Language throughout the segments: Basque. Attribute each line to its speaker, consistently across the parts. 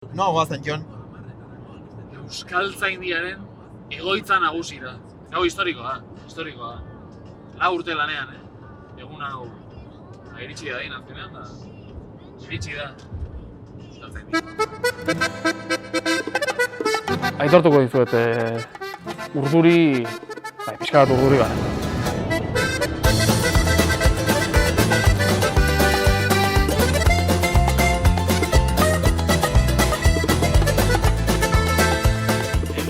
Speaker 1: No, goazen, Jon.
Speaker 2: Euskaltzaindiaren egoitza nagusira. Hau historikoa da. 4 urte lanean, egun hau iritsi da din azkenean, da iritsi da Euskaltzaindia.
Speaker 3: Aitortuko dizuet, urduri, pixka bat urduri gara.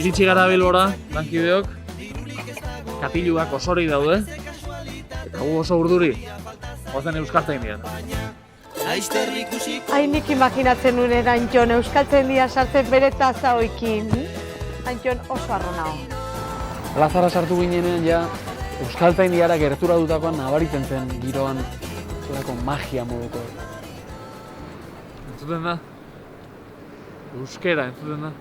Speaker 2: Iritsi gara Bilbora, lankideok, katiluak osorik daude, eta gu oso urduri, goazen Euskaltzaindian.
Speaker 4: Nik imaginatzen nuen Antxon Euskaltzaindia sartzen bere taza oikin. Antxon oso harro nago.
Speaker 3: Plazara sartu ginenean ja, Euskaltzaindiara gertura dutakoan nabaritzen zen giroan zelako magia moduko.
Speaker 2: Entzuten da? Euskera entzuten da?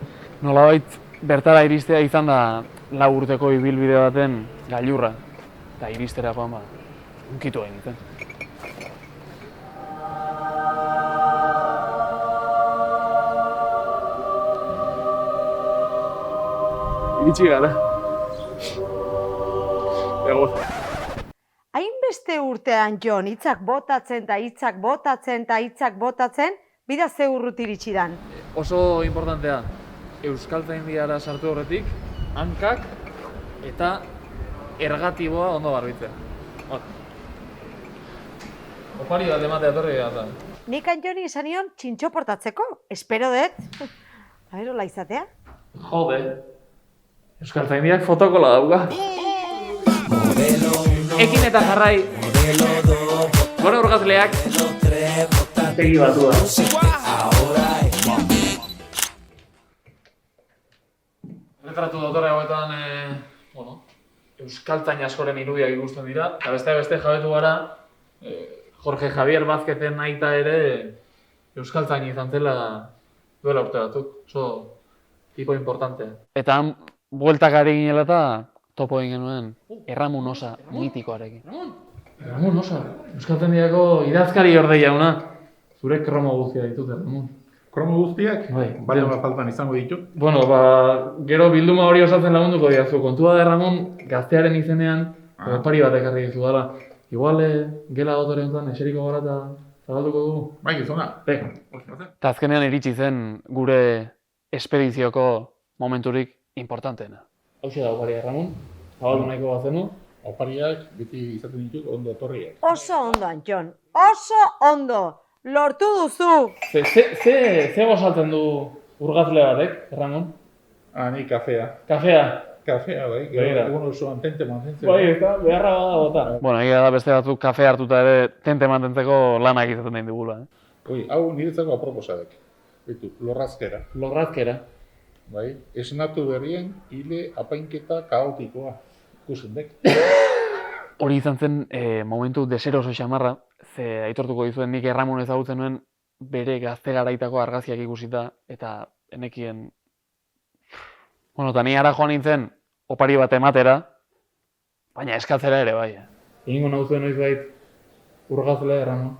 Speaker 3: Nolabait bertara iristea izan da 4 urteko ibilbide baten gailurra. Eta iristerakoan unkitu egin nintzen.
Speaker 2: Iritsi gara. Egoz.
Speaker 4: Hainbeste urte Antxon, hitzak botatzen eta hitzak botatzen eta hitzak botatzen, bida ze urrut iritsi dan.
Speaker 2: Oso importantea, Euskaltzaindiara sartu horretik, hankak eta ergatiboa ondo garbitzea. Opari bat ematea etorri gara.
Speaker 4: Nik Antxoni esan nion txintxo portatzeko, espero dut. Aberola izatea?
Speaker 2: Jode, Euskaltzaindiak fotokola dauka. Ekin eta jarrai, gora urgazleak, tegi batua. Retratu dotore hauetan, Euskaltzain askoren irudiak ikusten dira, eta beste jabetu gara, Jorge Javier Vázquezen aita ere Euskaltzain izan zela duela urte batzuk, oso tipo importantea.
Speaker 3: Eta han, bueltak ari ginela eta topo egin genuen Erramun Osa mitikoarekin.
Speaker 2: Erramun Osa, Euskaltzaindiako idazkari orde jauna. Zure kromo guztia ditut, Erramun.
Speaker 5: Kromo guztiak?
Speaker 2: Bai.
Speaker 5: Baina faltan izango ditu.
Speaker 2: Bueno, gero bilduma hori osatzen lagunduko diazu. Kontua da Erramon, gaztearen izenean, opari bat ekarri dizu dela. Igual, gela dotore honetan, eseriko gara eta zabalduko dugu.
Speaker 5: Bai, gizona.
Speaker 3: Eta azkenean iritsi zen gure espedizioko momenturik importanteena.
Speaker 2: Hauxe da opari Erramon, zabaldu nahiko bat zenu.
Speaker 5: Opariak beti izaten ditut ondo etorriak.
Speaker 4: Oso ondo, Antxon, oso ondo! Lortu duzu!
Speaker 2: Ze gozaltzen du urgazle batek, Erramon?
Speaker 5: Ni kafea.
Speaker 2: Kafea.
Speaker 5: Kafea, bai.
Speaker 2: Begira.
Speaker 5: Egun osoan tente mantentzen.
Speaker 2: Bai, eta beharra bada bota.
Speaker 3: Bueno, egia da beste batzuk kafe hartuta ere tente mantentzeko lanak izaten nahi digula.
Speaker 5: Hau niretzako aproposadek. Bitu, lorrazkera.
Speaker 2: Lorrazkera.
Speaker 5: Bai, esnatu berrien hile apainketa kaotikoa. Ikusten dek.
Speaker 3: Hori izan zen momentu deseroso xamarra, ze aitortuko dizuen nik Erramun ezagutzen nuen bere gazte garaitako argazkiak ikusita, eta enekien... Bueno, eta ni ara joan nintzen opari bat ematera, baina eskatzera ere bai.
Speaker 2: Egingo nauzuen noizbait urgazle, Erramon?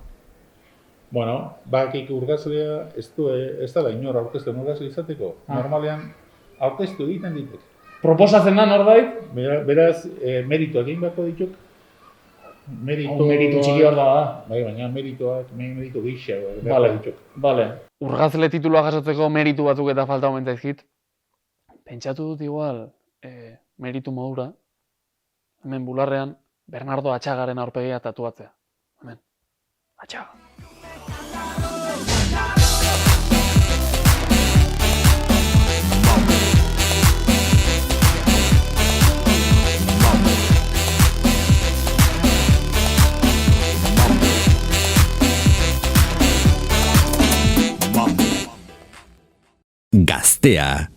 Speaker 5: Bueno, bakik urgazlea ez da inor aurkezten urgazle izateko. Normalean aurkeztu egiten ditek.
Speaker 2: Proposatzen da norbait?
Speaker 5: Beraz, merituak egin beharko dituk.
Speaker 2: Meritu txiki bat da.
Speaker 5: Bai, baina meritu gisa
Speaker 2: Vale,
Speaker 5: dituk.
Speaker 2: vale.
Speaker 3: Urgazle titulua jasotzeko meritu batzuk eta falta omen zaizkit. Pentsatu dut igual, meritu modura, hemen bularrean, Bernardo Atxagaren aurpegia tatuatzea. Hemen, Atxaga.
Speaker 6: Gaztea.